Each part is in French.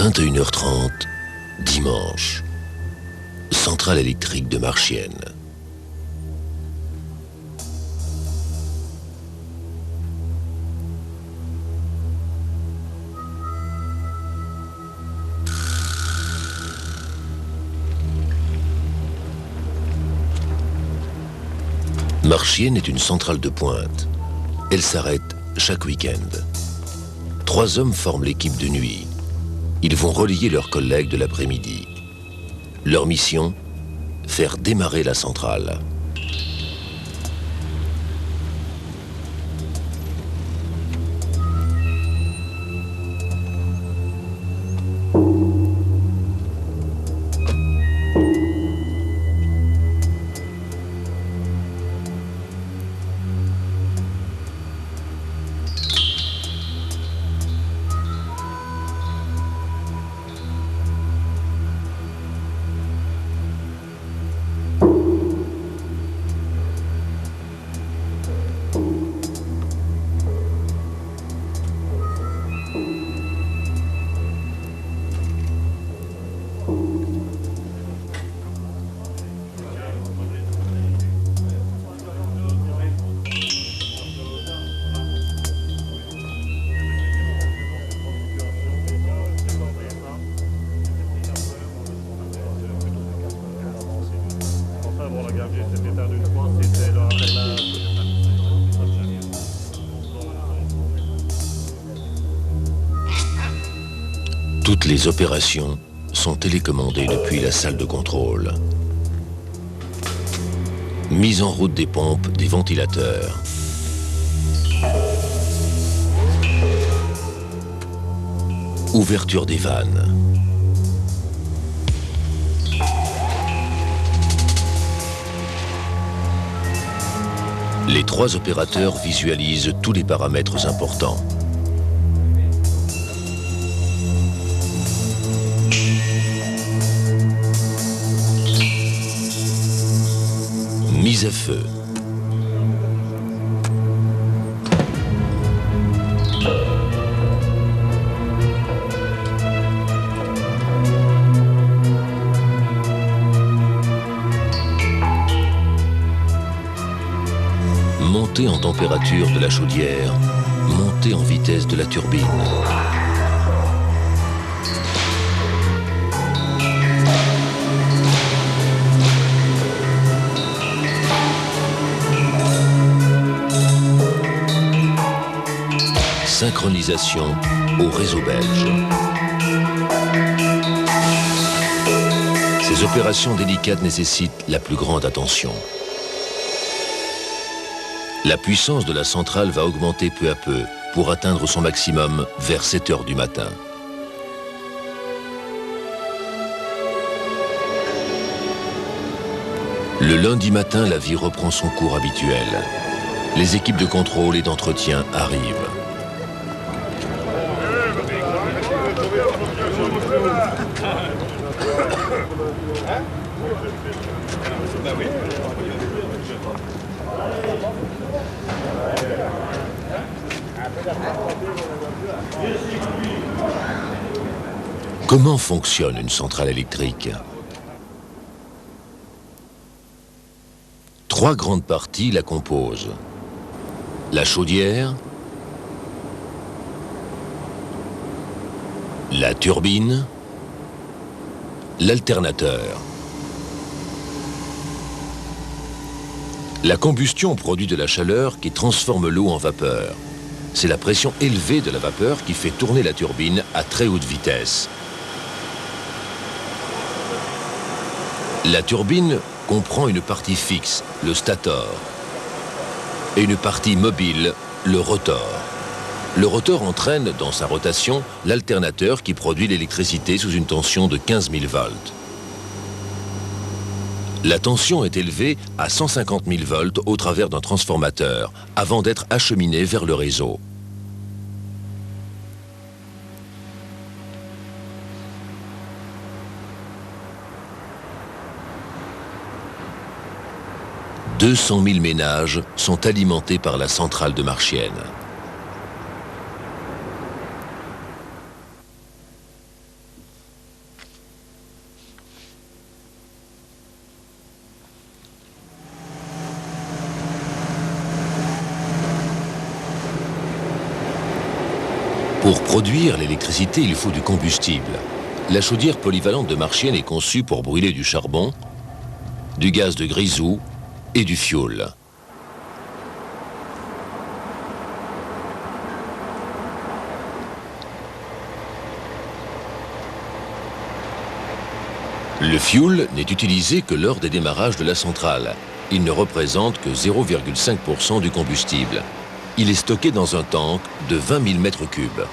21h30, dimanche. Centrale électrique de Marchiennes. Marchiennes est une centrale de pointe. Elle s'arrête chaque week-end. 3 hommes forment l'équipe de nuit. Ils vont relier leurs collègues de l'après-midi. Leur mission, faire démarrer la centrale. Toutes les opérations sont télécommandées depuis la salle de contrôle. Mise en route des pompes, des ventilateurs. Ouverture des vannes. Les 3 opérateurs visualisent tous les paramètres importants. Mise à feu. Montée en température de la chaudière, montée en vitesse de la turbine. Synchronisation au réseau belge. Ces opérations délicates nécessitent la plus grande attention. La puissance de la centrale va augmenter peu à peu pour atteindre son maximum vers 7 heures du matin. Le lundi matin, la vie reprend son cours habituel. Les équipes de contrôle et d'entretien arrivent. Comment fonctionne une centrale électrique? 3 grandes parties la composent. La chaudière, la turbine, l'alternateur. La combustion produit de la chaleur qui transforme l'eau en vapeur. C'est la pression élevée de la vapeur qui fait tourner la turbine à très haute vitesse. La turbine comprend une partie fixe, le stator, et une partie mobile, le rotor. Le rotor entraîne dans sa rotation l'alternateur qui produit l'électricité sous une tension de 15 000 volts. La tension est élevée à 150 000 volts au travers d'un transformateur avant d'être acheminée vers le réseau. « 200 000 ménages sont alimentés par la centrale de Marchiennes. Pour produire l'électricité, il faut du combustible. La chaudière polyvalente de Marchiennes est conçue pour brûler du charbon, du gaz de grisou et du fioul. Le fioul n'est utilisé que lors des démarrages de la centrale. Il ne représente que 0,5% du combustible. Il est stocké dans un tank de 20 000 mètres cubes.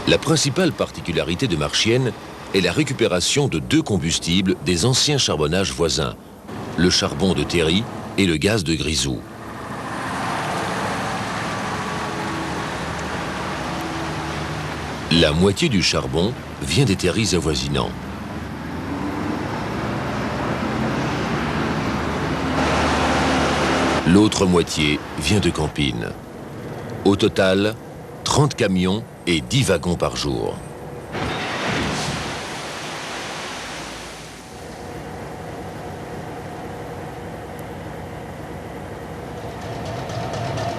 La principale particularité de Marchiennes est la récupération de deux combustibles des anciens charbonnages voisins, le charbon de Théry et le gaz de grisou. La moitié du charbon vient des terris avoisinants. L'autre moitié vient de Campine. Au total, 30 camions et 10 wagons par jour.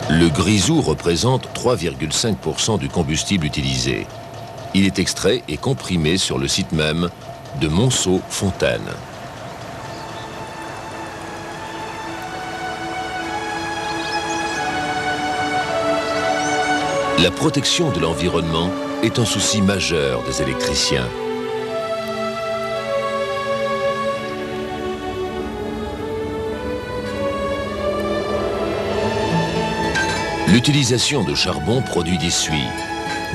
Le grisou représente 3,5% du combustible utilisé. Il est extrait et comprimé sur le site même de Monceau-Fontaine. La protection de l'environnement est un souci majeur des électriciens. L'utilisation de charbon produit des suies.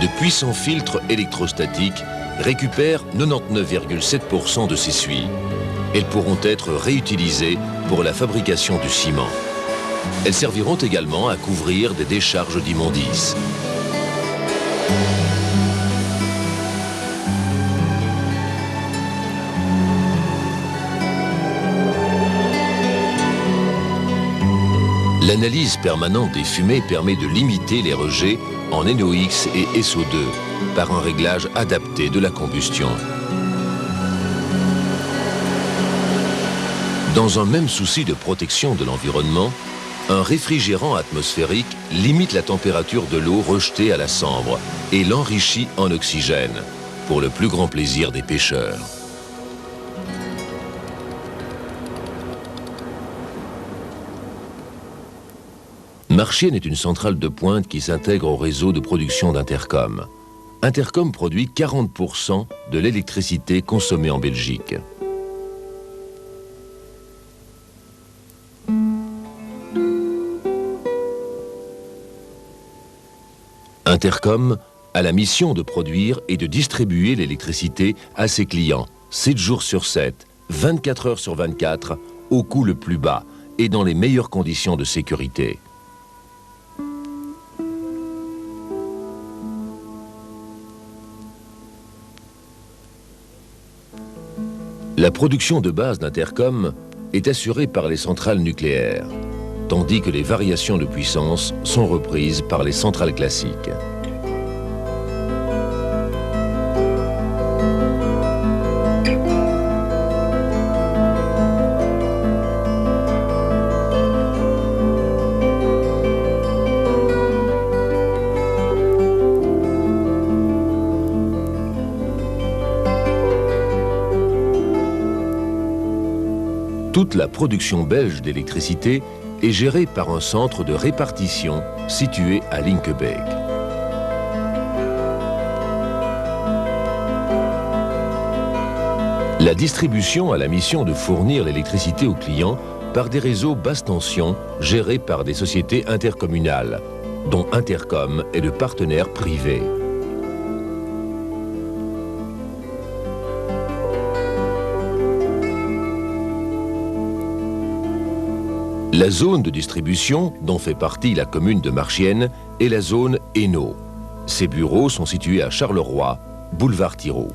De puissants filtres électrostatiques récupèrent 99,7% de ces suies. Elles pourront être réutilisées pour la fabrication du ciment. Elles serviront également à couvrir des décharges d'immondices. L'analyse permanente des fumées permet de limiter les rejets en NOx et SO2 par un réglage adapté de la combustion. Dans un même souci de protection de l'environnement, un réfrigérant atmosphérique limite la température de l'eau rejetée à la Sambre et l'enrichit en oxygène, pour le plus grand plaisir des pêcheurs. Marchiennes est une centrale de pointe qui s'intègre au réseau de production d'Intercom. Intercom produit 40% de l'électricité consommée en Belgique. Intercom a la mission de produire et de distribuer l'électricité à ses clients, 7 jours sur 7, 24 heures sur 24, au coût le plus bas et dans les meilleures conditions de sécurité. La production de base d'Intercom est assurée par les centrales nucléaires, tandis que les variations de puissance sont reprises par les centrales classiques. Toute la production belge d'électricité est gérée par un centre de répartition situé à Linkebeek. La distribution a la mission de fournir l'électricité aux clients par des réseaux basse tension gérés par des sociétés intercommunales, dont Intercom est le partenaire privé. La zone de distribution, dont fait partie la commune de Marchiennes, est la zone Hainaut. Ses bureaux sont situés à Charleroi, boulevard Thirault.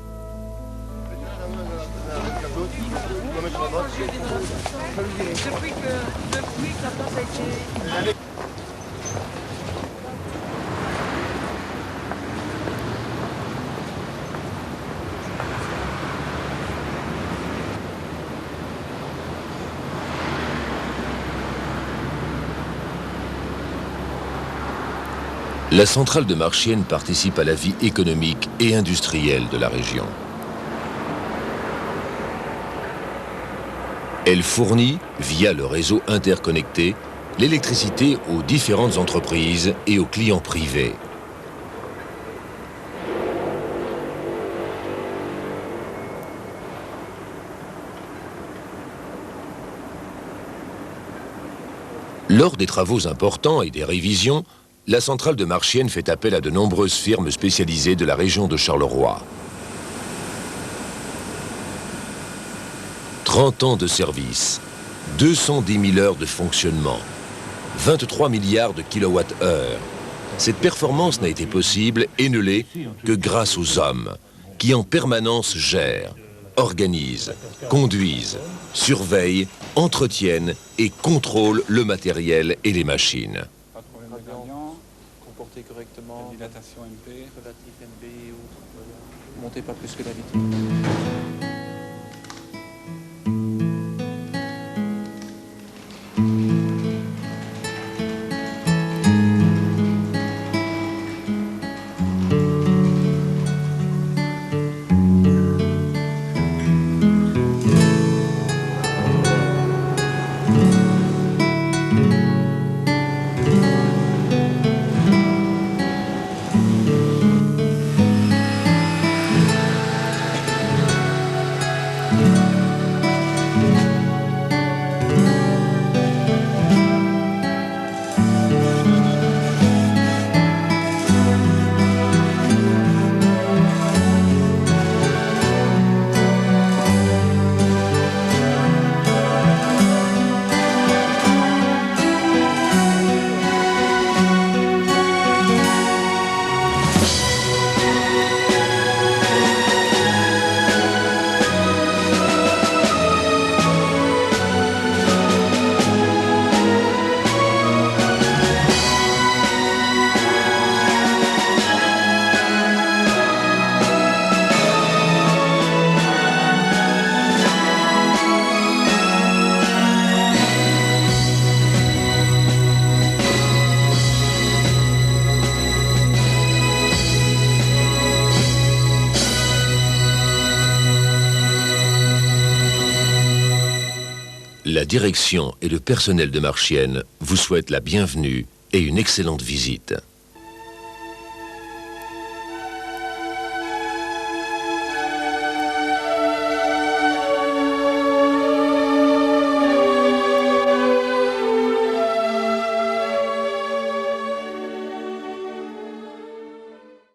La centrale de Marchiennes participe à la vie économique et industrielle de la région. Elle fournit, via le réseau interconnecté, l'électricité aux différentes entreprises et aux clients privés. Lors des travaux importants et des révisions, la centrale de Marchiennes fait appel à de nombreuses firmes spécialisées de la région de Charleroi. 30 ans de service, 210 000 heures de fonctionnement, 23 milliards de kilowattheures. Cette performance n'a été possible et ne l'est que grâce aux hommes qui en permanence gèrent, organisent, conduisent, surveillent, entretiennent et contrôlent le matériel et les machines. Comporter correctement, dilatation MP, relatif MB et autres. Montez pas plus que d'habitude. La direction et le personnel de Marchiennes vous souhaitent la bienvenue et une excellente visite.